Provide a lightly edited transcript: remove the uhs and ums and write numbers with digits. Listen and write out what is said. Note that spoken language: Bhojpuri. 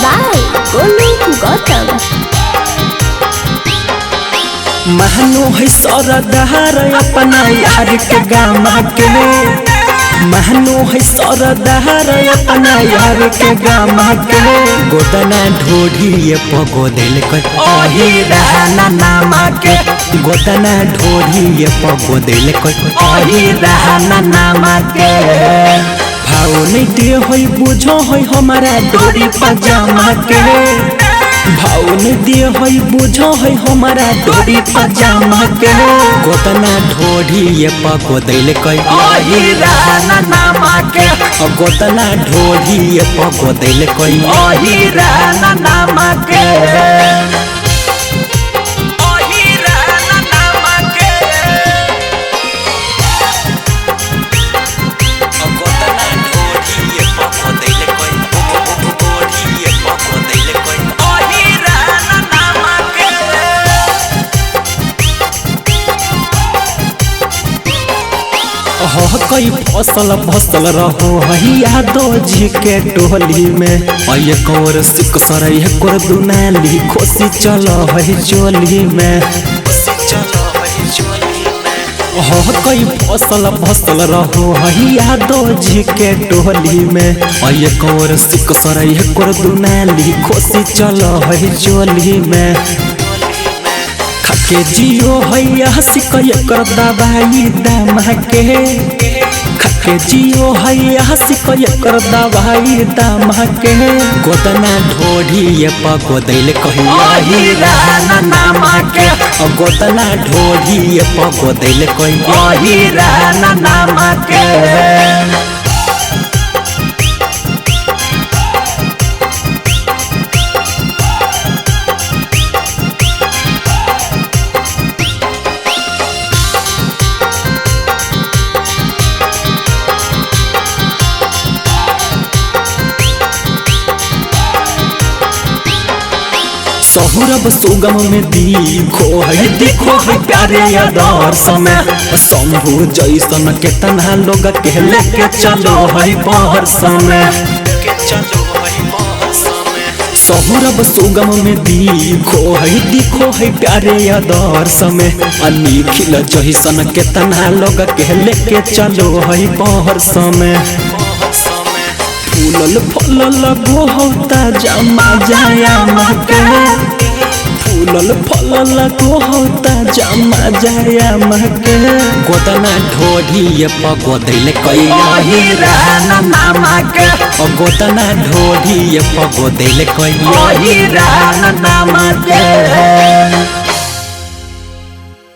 by Golu Gautam। महनो है सरदार अपना यार के गामा के, महनो है सरदार अपना यार के गामा के। गोदना ढोढ़ी पगोदिल कही रहना नामा के, गोदना ढोढ़ी पगोदिल कही रहना नामा के। भाव नहीं दे होई बुझो होई हमारा डोरी पजामा के, भाव नहीं दिए होई बुझो है हमारा डोरी पजामा के। गोतना ढोढ़ी पगोदिल कही रहना नामा के, गोतना ढोढ़ी पगोदिल कही रहना नामा के। कई फसल रहो हैया दो जी के टोली में। ये कौर सिक सरई कोर दुनाली खोसी चलो है चोली में। कई फसल रहो हैया दो जी के टोली में। ये कौर सिक सरई कोर दुनाली खोसी चलो है चोली में। के जियो हैया सिक कर दवाई दामा के, खके जियो हैया सिक कर दवाई दामा के। गोदना ढोढ़ी पगोदिल कही रहना नामा के, गोदना ढोढ़ी पगोदिल कही रहना नामा के। सहुरब सुगम में देखो है प्यारे यादार समय। शंभु जैसन के तना लोग के लेके चलो है बाहर समय। सहुरब सुगम में देखो है प्यारे यादार समय। निखिल जैसन के तना लोग के लेके चलो है बाहर समय। फूलल फलल गोहता जमा जाया मके, फूलल फलल गोहता जमा जाया मके। गोदना ढोढ़ी पगोदिल कही रहना नामा के, गोदना ढोढ़ी पगोदिल कही रहना नामा के।